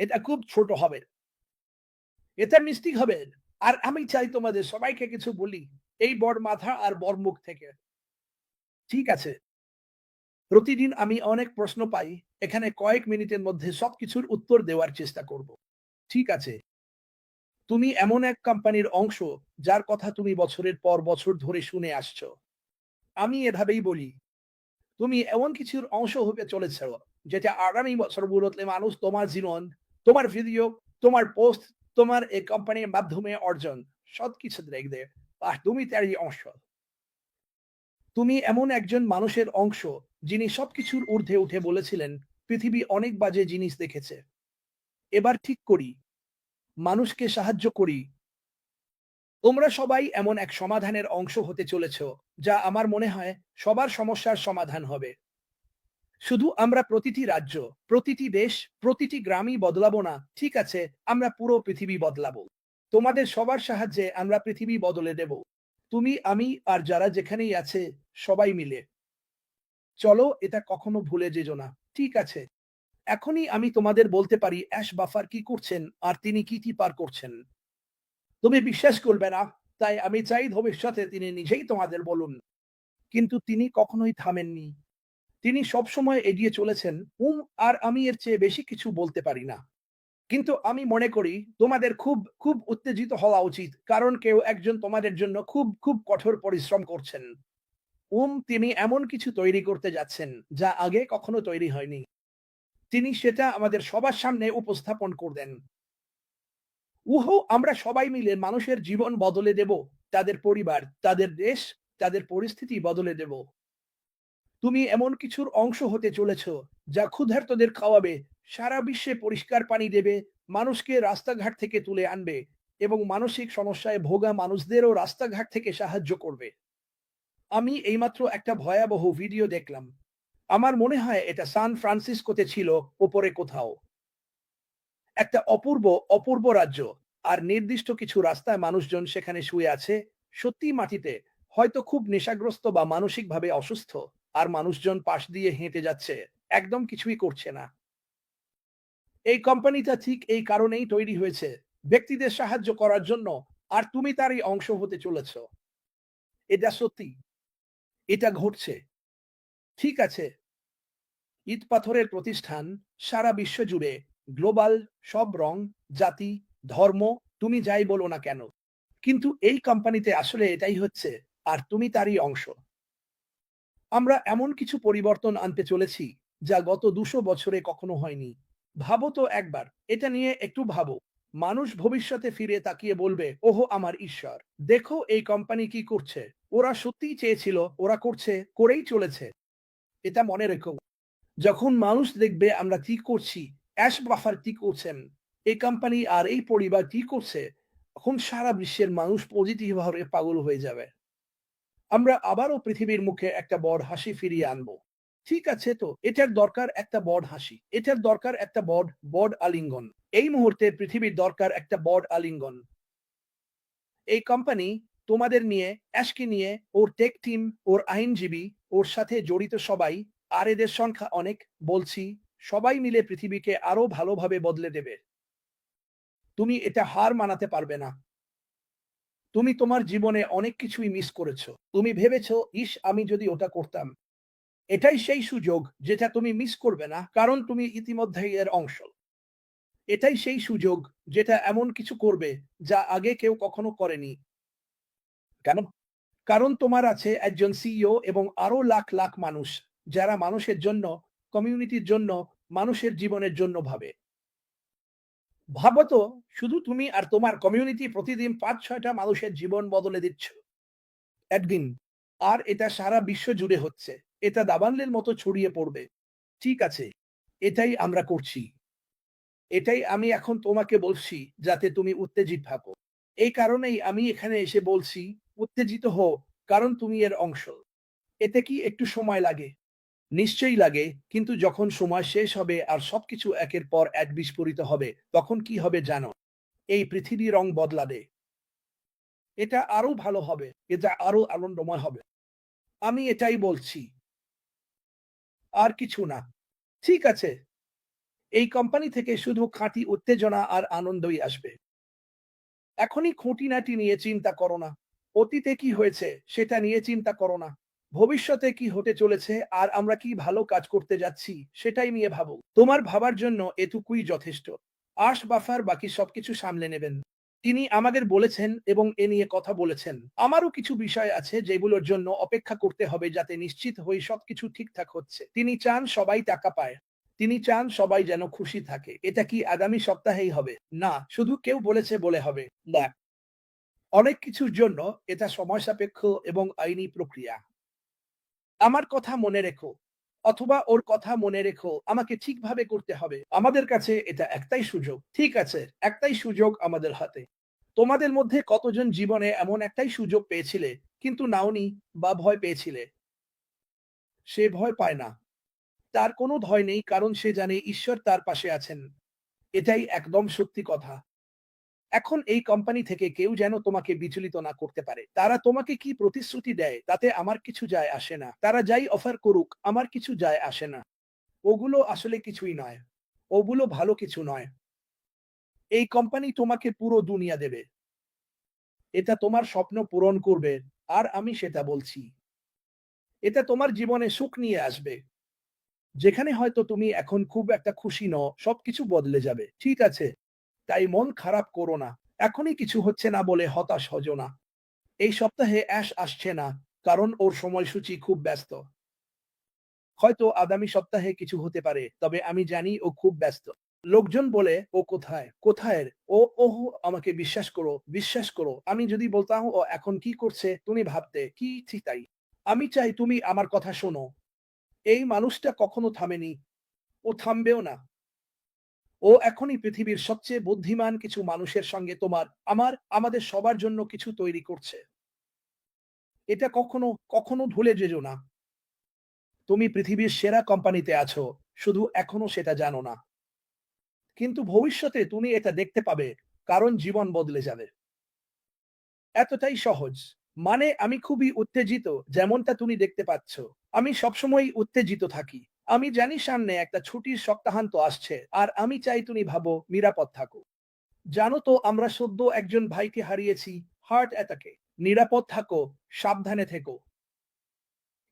এটা খুব ছোট হবে, এটা মিষ্টি হবে। আর আমি চাই তোমাদের সবাইকে কিছু বলি, এই বড় মাথা আর বড় মুখ থেকে। ঠিক আছে? প্রতিদিন আমি অনেক প্রশ্ন পাই। এখানে কয়েক মিনিটের মধ্যে সবকিছুর উত্তর দেওয়ার চেষ্টা করব। ঠিক আছে? তুমি এমন এক কোম্পানির অংশ, যার কথা তুমি বছরের পর বছর ধরে শুনে আসছো। আমি এভাবেই বলি, তুমি এমন কিছুর অংশ হতে চলেছ, যেটা আগামী বছরগুলোতে মানুষ তোমার জীবন, তোমার ভিডিও, তোমার পোস্ট, তোমার এই কোম্পানির মাধ্যমে অর্জন সবকিছু দেখবে। আর তুমি তারই অংশ। তুমি এমন একজন মানুষের অংশ, যিনি সবকিছুর ঊর্ধ্বে উঠে বলেছিলেন, পৃথিবী অনেক বাজে জিনিস দেখেছে। এবার ঠিক করি, মানুষকে সাহায্য করি। তোমরা সবাই এমন এক সমাধানের অংশ হতে চলেছ, যা আমার মনে হয় সবার সমস্যার সমাধান হবে। শুধু আমরা প্রতিটি রাজ্য, প্রতিটি দেশ, প্রতিটি গ্রামই বদলাবো না, ঠিক আছে? আমরা পুরো পৃথিবী বদলাবো। তোমাদের সবার সাহায্যে আমরা পৃথিবী বদলে দেব। তুমি, আমি আর যারা যেখানেই আছে, সবাই মিলে। চলো এটা কখনো ভুলে যেও না। ঠিক আছে? এখনই আমি তোমাদের বলতে পারি অ্যাশ বাফার কি করছেন আর তিনি কি পার করছেন। তুমি বিশ্বাস করবে না, তাই আমি চাই ভবিষ্যতে তিনি নিজেই তোমাদের বলুন। কিন্তু তিনি কখনোই থামেননি। তিনি সবসময় এগিয়ে চলেছেন। আর আমি এর চেয়ে বেশি কিছু বলতে পারি না। কিন্তু আমি মনে করি তোমাদের খুব উত্তেজিত হওয়া উচিত। কারণ কেউ একজন তোমাদের জন্য খুব কঠোর পরিশ্রম করছেন। তিনি এমন কিছু তৈরি করতে যাচ্ছেন, যা আগে কখনো তৈরি হয়নি। তিনি সেটা আমাদের সবার সামনে উপস্থাপন করবেন। আমরা সবাই মিলে মানুষের জীবন বদলে দেব। তাদের পরিবার, তাদের দেশ, তাদের পরিস্থিতি বদলে দেব। তুমি এমন কিছুর অংশ হতে চলেছ, যা ক্ষুধার্তদের খাওয়াবে, সারা বিশ্বে পরিষ্কার পানি দেবে, মানুষকে রাস্তাঘাট থেকে তুলে আনবে এবং মানসিক সমস্যায় ভোগা মানুষদেরও রাস্তাঘাট থেকে সাহায্য করবে। আমি এইমাত্র একটা ভয়াবহ ভিডিও দেখলাম। আমার মনে হয় এটা সান ফ্রান্সিসকোতে ছিল, ওপরে কোথাও। একটা অপূর্ব রাজ্য। আর নির্দিষ্ট কিছু রাস্তায় মানুষজন সেখানে শুয়ে আছে, সত্যিই মাটিতে, হয়তো খুব নেশাগ্রস্ত বা মানসিকভাবে অসুস্থ। আর মানুষজন পাশ দিয়ে হেঁটে যাচ্ছে, একদম কিছুই করছে না। এই কোম্পানিটা ঠিক এই কারণেই তৈরি হয়েছে, ব্যক্তিদের সাহায্য করার জন্য। আর তুমি তারই অংশ হতে চলেছ। এটা সত্যি, এটা ঘটছে। ঠিক আছে? ইট পাথরের প্রতিষ্ঠান, সারা বিশ্ব জুড়ে, গ্লোবাল, সব রং, জাতি, ধর্ম, তুমি যাই বলো না কেন। কিন্তু এই কোম্পানিতে আসলে এটাই হচ্ছে, আর তুমি তারই অংশ। আমরা এমন কিছু পরিবর্তন আনতে চলেছি, যা গত ২০০ বছরে কখনো হয়নি। ভাবো তো একবার, এটা নিয়ে একটু ভাবো। মানুষ ভবিষ্যতে ফিরে তাকিয়ে বলবে, ওহো আমার ঈশ্বর, দেখো এই কোম্পানি কি করছে। ওরা সত্যিই চেয়েছিল, ওরা করছে, করেই চলেছে। এটা মনে রেখো। যখন মানুষ দেখবে আমরা কি করছি, অ্যাশ বাফার কি করছেন, এই কোম্পানি আর এই পরিবার কি করছে, তখন সারা বিশ্বের মানুষ পজিটিভ ভাবে পাগল হয়ে যাবে। আমরা আবারও পৃথিবীর মুখে একটা বড় হাসি ফিরিয়ে আনবো। ঠিক আছে তো? এটার দরকার একটা বড় হাসি। এটার দরকার একটা বড় আলিঙ্গন। এই মুহূর্তে পৃথিবীর দরকার একটা বড় আলিঙ্গন। এই কোম্পানি, তোমাদের নিয়ে, অ্যাশকে নিয়ে, ওর টেক টিম, ওর আইনজীবী, ওর সাথে জড়িত সবাই, আর এদের সংখ্যা অনেক, বলছি, সবাই মিলে পৃথিবীকে আরো ভালোভাবে বদলে দেবে। তুমি এটা হার মানাতে পারবে না। তুমি তোমার জীবনে অনেক কিছুই মিস করেছো। তুমি ভেবেছো, ইস আমি যদি ওটা করতাম। এটাই সেই সুযোগ যেটা তুমি মিস করবে না, কারণ তুমি ইতিমধ্যেই এর অংশ। এটাই সেই সুযোগ যেটা এমন কিছু করবে, যা আগে কেউ কখনো করেনি। কেন? কারণ তোমার আছে একজন সিইও এবং আরো লাখ মানুষ, যারা মানুষের জন্য, কমিউনিটির জন্য, মানুষের জীবনের জন্য ভাবে। ভাবো তো, শুধু তুমি আর তোমার কমিউনিটি প্রতিদিন ৫-৬টা মানুষের জীবন বদলে দিচ্ছ। একদিন। আর এটা সারা বিশ্ব জুড়ে হচ্ছে। এটা দাবানলের মতো ছড়িয়ে পড়বে। ঠিক আছে, এটাই আমরা করছি। এটাই আমি এখন তোমাকে বলছি, যাতে তুমি উত্তেজিত থাকো। এই কারণেই আমি এখানে এসে বলছি, উত্তেজিত হও, কারণ তুমি এর অংশ। এতে কি একটু সময় লাগে? নিশ্চয়ই লাগে, কিন্তু যখন সময় শেষ হবে আর সবকিছু একের পর এক বিস্ফোরিত হবে, তখন কি হবে জানো? এই পৃথিবী রং বদলাবে। এটা আরো ভালো হবে। এটা আরো আনন্দময় হবে। আমি এটাই বলছি। আর কিছু না। ঠিক আছে? এই কোম্পানি থেকে শুধু খাঁটি উত্তেজনা আর আনন্দই আসবে। এখনই খুঁটিনাটি নিয়ে চিন্তা করো না। অতীতে কি হয়েছে সেটা নিয়ে চিন্তা করো না। ভবিষ্যতে কি হতে চলেছে আর আমরা কি ভালো কাজ করতে যাচ্ছি সেটাই নিয়ে ভাবো। তোমার ভাবার জন্য এটুকুই যথেষ্ট। বাফার বাকি সবকিছু সামলে নেবেন। তিনি আমাদের বলেছেন এবং এ নিয়ে কথা বলেছেন। আমারও কিছু বিষয় আছে যেগুলোর জন্য অপেক্ষা করতে হবে যাতে নিশ্চিত হই সবকিছু ঠিকঠাক হচ্ছে। তিনি চান সবাই টাকা পায়। তিনি চান সবাই যেন খুশি থাকে। এটা কি আগামী সপ্তাহেই হবে? না, শুধু কেউ বলেছে বলে হবে না। অনেক কিছুর জন্য এটা সময় সাপেক্ষ এবং আইনি প্রক্রিয়া। আমার কথা মনে রেখো অথবা ওর কথা মনে রেখো, আমাকে ঠিকভাবে করতে হবে। আমাদের কাছে এটা একটাই সুযোগ। ঠিক আছে, একটাই সুযোগ আমাদের হাতে। তোমাদের মধ্যে কতজন জীবনে এমন একটাই সুযোগ পেয়েছিলে কিন্তু নাওনি বা ভয় পেয়েছিলে? সে ভয় পায় না। তার কোনো ভয় নেই কারণ সে জানে ঈশ্বর তার পাশে আছেন। এটাই একদম সত্যি কথা। এখন এই কোম্পানি থেকে কেউ যেন তোমাকে বিচলিত না করতে পারে। তারা তোমাকে কি প্রতিশ্রুতি দেয় তাতে আমার কিছু যায় আসে না। তারা যাই অফার করুক আমার কিছু যায় আসে না। ওগুলো আসলে কিছুই নয়। ওগুলো ভালো কিছু নয়। এই কোম্পানি তোমাকে পুরো দুনিয়া দেবে। এটা তোমার স্বপ্ন পূরণ করবে আর আমি সেটা বলছি। এটা তোমার জীবনে সুখ নিয়ে আসবে। যেখানে হয়তো তুমি এখন খুব একটা খুশি নও, সবকিছু বদলে যাবে। ঠিক আছে? তাই মন খারাপ করো না। এখনই কিছু হচ্ছে না বলে হতাশ হজো না। এই সপ্তাহে অ্যাশ আসছে না কারণ ওর সময়সূচি খুব ব্যস্ত। হয়তো আগামী সপ্তাহে কিছু হতে পারে, তবে আমি জানি ও খুব ব্যস্ত। লোকজন বলে ও কোথায় কোথায় ও ওহ আমাকে বিশ্বাস করো বিশ্বাস করো, আমি যদি বলতাম ও এখন কি করছে তুমি ভাবতে কি ঠিক তাই। আমি চাই তুমি আমার কথা শোনো। এই মানুষটা কখনো থামেনি, ও থামবেও না। ও এখনই পৃথিবীর সবচেয়ে বুদ্ধিমান কিছু মানুষের সঙ্গে আমাদের সবার জন্য কিছু তৈরি করছে। এটা কখনো কখনো ভুলে যেও না। তুমি পৃথিবীর সেরা কোম্পানিতে আছো, শুধু এখনো সেটা জানো না। কিন্তু ভবিষ্যতে তুমি এটা দেখতে পাবে, কারণ জীবন বদলে যাবে। এতটাই সহজ। মানে আমি খুবই উত্তেজিত, যেমনটা তুমি দেখতে পাচ্ছ। আমি সবসময়ই উত্তেজিত থাকি। আমি জানি সামনে একটা ছুটির সপ্তাহান্ত আসছে আর আমি চাই তুমি ভাবো নিরাপদ থাকো। জানো তো আমরা সদ্য একজন ভাইকে হারিয়েছি হার্ট অ্যাটাকে। নিরাপদ থাকো, সাবধানে থেকো।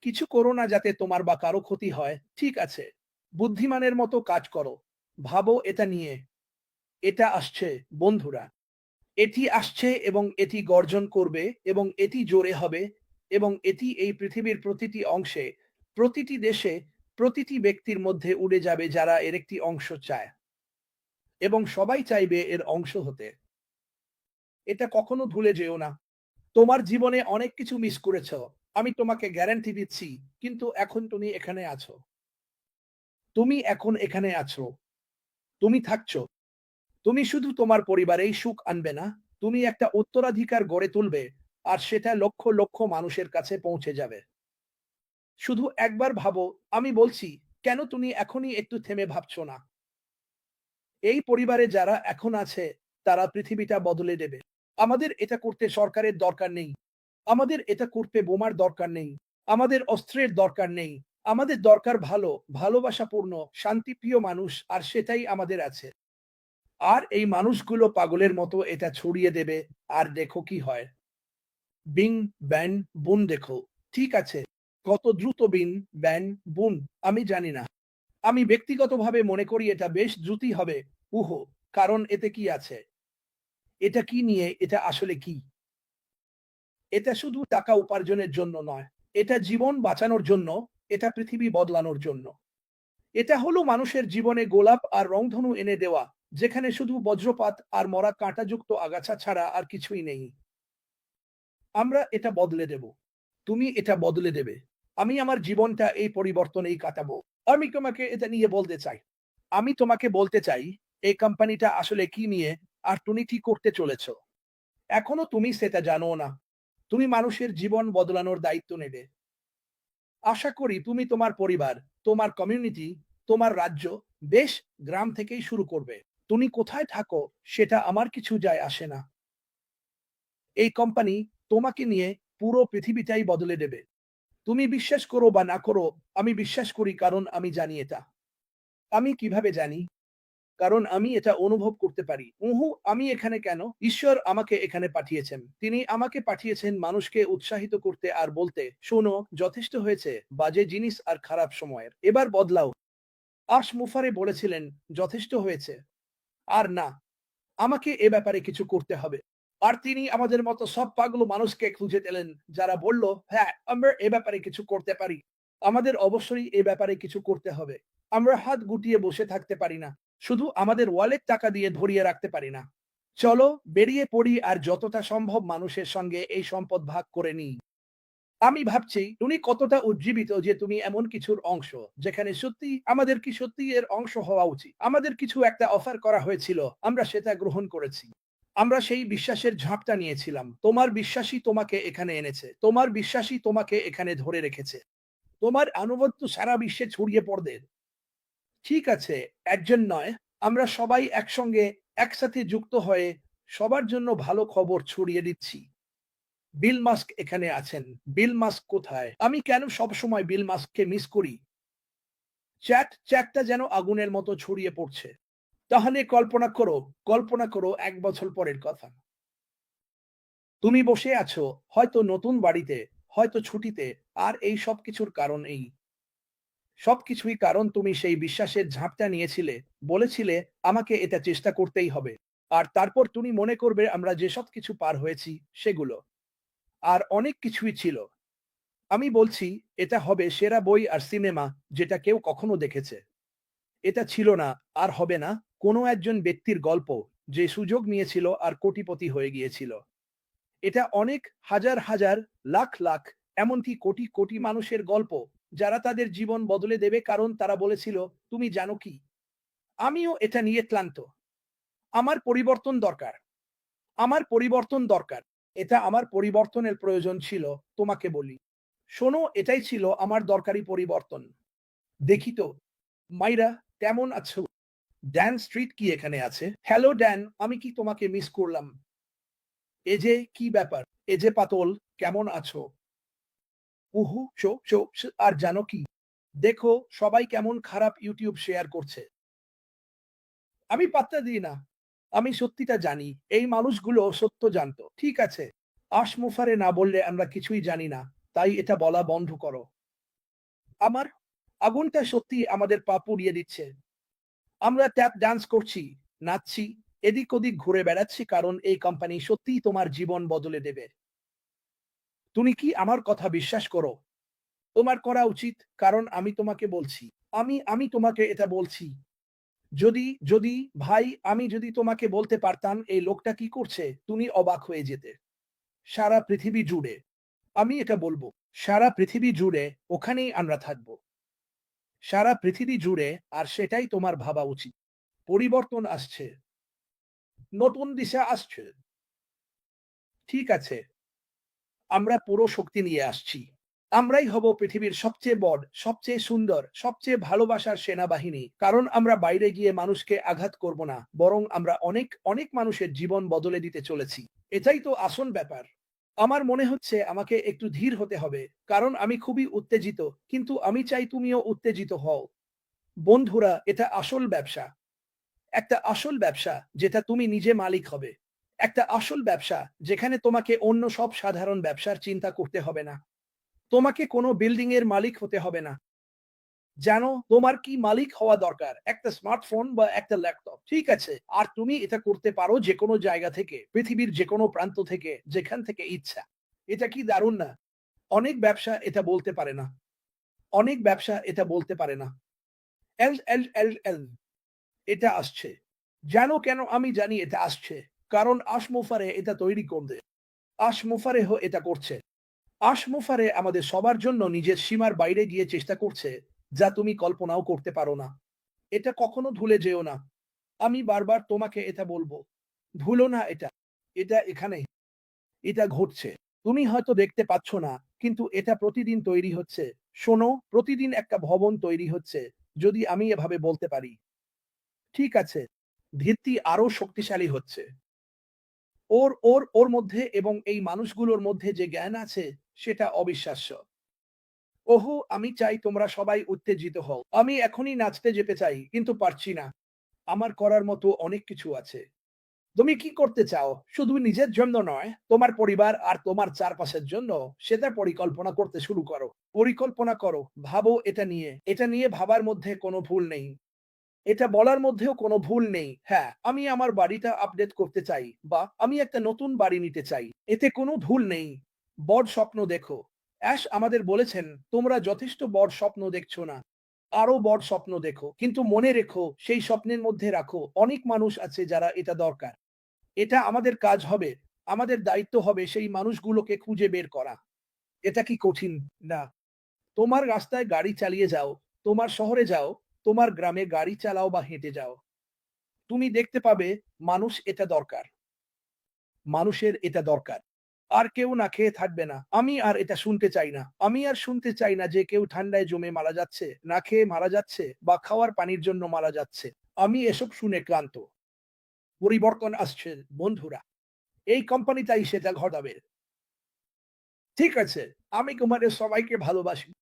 কিছু করো না যাতে তোমার বা কারো ক্ষতি হয়। ঠিক আছে? বুদ্ধিমানের মতো কাজ করো। ভাবো এটা নিয়ে। এটা আসছে, বন্ধুরা। এটি আসছে এবং এটি গর্জন করবে এবং এটি জোরে হবে এবং এটি এই পৃথিবীর প্রতিটি অংশে, প্রতিটি দেশে, প্রতিটি ব্যক্তির মধ্যে উড়ে যাবে যারা এর একটি অংশ চায় এবং সবাই চাইবে এর অংশ হতে। এটা কখনো ভুলে যেও না। তোমার জীবনে অনেক কিছু মিস করেছ। আমি তোমাকে গ্যারান্টি দিচ্ছি, কিন্তু এখন তুমি এখানে আছো। তুমি এখন এখানে আছো। তুমি থাকছো। তুমি শুধু তোমার পরিবারেই সুখ আনবে না, তুমি একটা উত্তরাধিকার গড়ে তুলবে আর সেটা লক্ষ লক্ষ মানুষের কাছে পৌঁছে যাবে। শুধু একবার ভাবো, আমি বলছি, কেন তুমি এখনই একটু থেমে ভাবছো না? এই পরিবারে যারা এখন আছে তারা পৃথিবীটা বদলে দেবে। আমাদের এটা করতে সরকারের দরকার নেই। আমাদের এটা করতে বোমার দরকার নেই। আমাদের অস্ত্রের দরকার নেই। আমাদের দরকার ভালো, ভালোবাসাপূর্ণ, শান্তিপ্রিয় মানুষ আর সেটাই আমাদের আছে। আর এই মানুষগুলো পাগলের মতো এটা ছড়িয়ে দেবে আর দেখো কি হয়। বিং, ব্যান, বুন দেখো। ঠিক আছে? কত দ্রুত বিন, ব্যান, বুন আমি জানি না। আমি ব্যক্তিগতভাবে মনে করি এটা বেশ দ্রুতই হবে। উহো, কারণ এতে কি আছে? এটা কি নিয়ে এটা আসলে কি? এটা শুধু টাকা উপার্জনের জন্য নয়। এটা জীবন বাঁচানোর জন্য, এটা পৃথিবী বদলানোর জন্য। এটা হলো মানুষের জীবনে গোলাপ আর রংধনু এনে দেওয়া, যেখানে শুধু বজ্রপাত আর মরা কাঁটাযুক্ত আগাছা ছাড়া আর কিছুই নেই। আমরা এটা বদলে দেব। তুমি এটা বদলে দেবে। আমি আমার জীবনটা এই পরিবর্তনেই কাটাবো। আমি তোমাকে এটা নিয়ে বলতে চাই। আমি তোমাকে বলতে চাই, এই কোম্পানিটা আসলে কি নিয়ে আর তুমি কি করতে চলেছ। এখনো তুমি সেটা জানো না। তুমি মানুষের জীবন বদলানোর দায়িত্ব নেবে। আশা করি তুমি তোমার পরিবার, তোমার কমিউনিটি, তোমার রাজ্য, দেশ, গ্রাম থেকেই শুরু করবে। তুমি কোথায় থাকো সেটা আমার কিছু যায় আসে না। এই কোম্পানি তোমাকে নিয়ে পুরো পৃথিবীটাই বদলে দেবে। তুমি বিশ্বাস করো বা না করো, আমি বিশ্বাস করি কারণ আমি জানি এটা। আমি কিভাবে জানি? কারণ আমি এটা অনুভব করতে পারি। আমি এখানে কেন? ঈশ্বর আমাকে এখানে পাঠিয়েছেন। তিনি আমাকে পাঠিয়েছেন মানুষকে উৎসাহিত করতে আর বলতে, শোনো, যথেষ্ট হয়েছে বাজে জিনিস আর খারাপ সময়ের। এবার বদলাও। মুফারে বলেছিলেন, যথেষ্ট হয়েছে। আর না, আমাকে এ ব্যাপারে কিছু করতে হবে। আর তিনি আমাদের মতো সব পাগল মানুষকে খুঁজে পেলেন, যারা বলল, হ্যাঁ, আমরা এ ব্যাপারে কিছু করতে পারি। আমাদের অবশ্যই এ ব্যাপারে কিছু করতে হবে। আমরা হাত গুটিয়ে বসে থাকতে পারি না। শুধু আমাদের ওয়ালেট টাকা দিয়ে ধরিয়ে রাখতে পারি না। চলো, বেরিয়ে পড়ি আর যতটা সম্ভব মানুষের সঙ্গে এই সম্পদ ভাগ করে নিই। আমি ভাবছি তুমি কতটা উজ্জীবিত যে তুমি এমন কিছুর অংশ, যেখানে সত্যি আমাদের কি সত্যি এর অংশ হওয়া উচিত। আমাদের কিছু একটা অফার করা হয়েছিল, আমরা সেটা গ্রহণ করেছি। আমরা সেই বিশ্বাসের ঝাঁপটা নিয়েছিলাম। তোমার বিশ্বাসই তোমাকে এখানে এনেছে। তোমার বিশ্বাসই তোমাকে এখানে ধরে রেখেছে। তোমার আনুগত্য সারা বিশ্বে ছড়িয়ে পড়বে। ঠিক আছে, একজন নয়, আমরা সবাই একসঙ্গে একসাথে যুক্ত হয়ে সবার জন্য ভালো খবর ছড়িয়ে দিচ্ছি। বিল মাস্ক এখানে আছেন। বিল মাস্ক কোথায়? আমি কেন সবসময় বিল মাস্ককে মিস করি? চ্যাটটা যেন আগুনের মতো ছড়িয়ে পড়ছে। তাহলে কল্পনা করো ১ বছর পরের কথা। তুমি বসে আছো, হয়তো নতুন বাড়িতে, হয়তো ছুটিতে, আর এই সবকিছুর কারণ এই। সবকিছুই কারণ তুমি সেই বিশ্বাসের ঝাঁপটা নিয়েছিলে, বলেছিলে, আমাকে এটা চেষ্টা করতেই হবে। আর তারপর তুমি মনে করবে আমরা যেসব কিছু পার হয়েছি সেগুলো। আর অনেক কিছুই ছিল। আমি বলছি, এটা হবে সেরা বই আর সিনেমা যেটা কেউ কখনো দেখেছে। এটা ছিল না, আর হবে না, কোনো একজন ব্যক্তির গল্প যে সুযোগ নিয়েছিল আর কোটিপতি হয়ে গিয়েছিল। এটা অনেক হাজার, লাখ লাখ, এমনকি কোটি কোটি মানুষের গল্প, যারা তাদের জীবন বদলে দেবে কারণ তারা বলেছিল, তুমি জানো কি? আমিও এটা নিয়ে ক্লান্ত। আমার পরিবর্তন দরকার। আমার পরিবর্তন দরকার। এটা আমার পরিবর্তনের প্রয়োজন ছিল, তোমাকে বলি। শোনো, এটাই ছিল আমার দরকারি পরিবর্তন। দেখি তো, মাইরা, কেমন আছো? ড্যান স্ট্রিট কি এখানে আছে? হ্যালো ড্যান, আমি কি তোমাকে মিস করলাম? এ যে কি ব্যাপার? এ যে পাতল, কেমন আছো? উহু, আর জানো কি? দেখো, সবাই কেমন খারাপ ইউটিউব শেয়ার করছে। আমি পাত্তা দিই না। আমি সত্যিটা জানি। এই মানুষগুলো সত্য জানতো। ঠিক আছে। মুফারে না বললে আমরা কিছুই জানি না। তাই এটা বলা বন্ধ করো। আমার আগুনটা সত্যিই আমাদের পা পুড়িয়ে দিচ্ছে। আমরা ট্যাপ ডান্স করছি, নাচছি, এদিক ওদিক ঘুরে বেড়াচ্ছি কারণ এই কোম্পানি সত্যিই তোমার জীবন বদলে দেবে। তুমি কি আমার কথা বিশ্বাস করো? তোমার করা উচিত, কারণ আমি তোমাকে বলছি। আমি তোমাকে এটা বলছি। যদি ভাই, আমি যদি তোমাকে বলতে পারতাম এই লোকটা কি করছে, তুমি অবাক হয়ে যেতে। সারা পৃথিবী জুড়ে। আমি এটা বলব। সারা পৃথিবী জুড়ে ওখানেই আমরা থাকব। সারা পৃথিবী জুড়ে, আর সেটাই তোমার ভাবা উচিত। পরিবর্তন আসছে। নতুন দিশা আসছে। ঠিক আছে, আমরা পুরো শক্তি নিয়ে আসছি। আমরাই হব পৃথিবীর সবচেয়ে বড়, সবচেয়ে সুন্দর, সবচেয়ে ভালোবাসার সেনাবাহিনী। কারণ আমরা বাইরে গিয়ে মানুষকে আঘাত করব না, বরং আমরা অনেক মানুষের জীবন বদলে দিতে চলেছি। এটাই তো আসল ব্যাপার। আমার মনে হচ্ছে আমাকে একটু ধীর হতে হবে, কারণ আমি খুবই উত্তেজিত, কিন্তু আমি চাই তুমিও উত্তেজিত হও। বন্ধুরা, এটা আসল ব্যবসা। একটা আসল ব্যবসা যেটা তুমি নিজে মালিক হবে। একটা আসল ব্যবসা যেখানে তোমাকে অন্য সব সাধারণ ব্যবসার চিন্তা করতে হবে না। তোমাকে কোনো বিল্ডিং এর মালিক হতে হবে না। জানো তোমার কি মালিক হওয়া দরকার? একটা স্মার্টফোন বা একটা ল্যাপটপ। ঠিক আছে। আর তুমি এটা করতে পারো যেকোনো জায়গা থেকে, পৃথিবীর যেকোনো প্রান্ত থেকে, যেখান থেকে ইচ্ছা। এটা কি দারুণ না? অনেক ব্যবসা এটা বলতে পারে না। অনেক ব্যবসা এটা বলতে পারে না। এল এটা আসছে। জানো কেন আমি জানি এটা আসছে? কারণ আসমোফারে এটা তৈরি করবে। আসমোফারেহ এটা করছে। আসমোফারে আমাদের সবার জন্য নিজের সীমার বাইরে গিয়ে চেষ্টা করছে, যা তুমি কল্পনাও করতে পারো না। এটা কখনো ভুলে যেও না। আমি বারবার তোমাকে এটা বলবো। ভুলো না এটা। এটা এখানে। এটা ঘটছে। তুমি হয়তো দেখতে পাচ্ছ না, কিন্তু এটা প্রতিদিন তৈরি হচ্ছে। শোনো, প্রতিদিন একটা ভবন তৈরি হচ্ছে, যদি আমি এভাবে বলতে পারি। ঠিক আছে। ভিত্তি আরো শক্তিশালী হচ্ছে। ওর মধ্যে এবং এই মানুষগুলোর মধ্যে যে জ্ঞান আছে, সেটা অবিশ্বাস্য। ওহো, আমি চাই তোমরা সবাই উত্তেজিত হও। আমি এখনই নাচতে যেতে চাই, কিন্তু পারছি না। আমার করার মতো অনেক কিছু আছে। তুমি কি করতে চাও? শুধু নিজের জন্য নয়, তোমার পরিবার আর তোমার চারপাশের জন্য সেটা পরিকল্পনা করতে শুরু করো। পরিকল্পনা করো, ভাবো এটা নিয়ে। এটা নিয়ে ভাবার মধ্যে কোনো ভুল নেই। এটা বলার মধ্যেও কোনো ভুল নেই। হ্যাঁ, আমি আমার বাড়িটা আপডেট করতে চাই বা আমি একটা নতুন বাড়ি নিতে চাই। এতে কোনো ভুল নেই। বড় স্বপ্ন দেখো। অ্যাশ আমাদের বলেছেন, তোমরা যথেষ্ট বড় স্বপ্ন দেখছো না। আরো বড় স্বপ্ন দেখো। কিন্তু মনে রেখো, সেই স্বপ্নের মধ্যে রাখো অনেক মানুষ আছে যারা এটা দরকার। এটা আমাদের কাজ হবে। আমাদের দায়িত্ব হবে সেই মানুষগুলোকে খুঁজে বের করা। এটা কি কঠিন? না। তোমার রাস্তায় গাড়ি চালিয়ে যাও, তোমার শহরে যাও, তোমার গ্রামে গাড়ি চালাও বা হেঁটে যাও। তুমি দেখতে পাবে মানুষ এটা দরকার। মানুষের এটা দরকার। আর কেউ না খেয়ে থাকবে না। আমি আর এটা শুনতে চাই না। আমি আর শুনতে চাই না যে কেউ ঠান্ডায় জমে মারা যাচ্ছে, না খেয়ে মারা যাচ্ছে বা খাওয়ার পানির জন্য মারা যাচ্ছে। আমি এসব শুনে ক্লান্ত। পরিবর্তন আসছে বন্ধুরা। এই কোম্পানিটাই সেটা ঘটাবে। ঠিক আছে, আমি তোমাদের সবাইকে ভালোবাসি।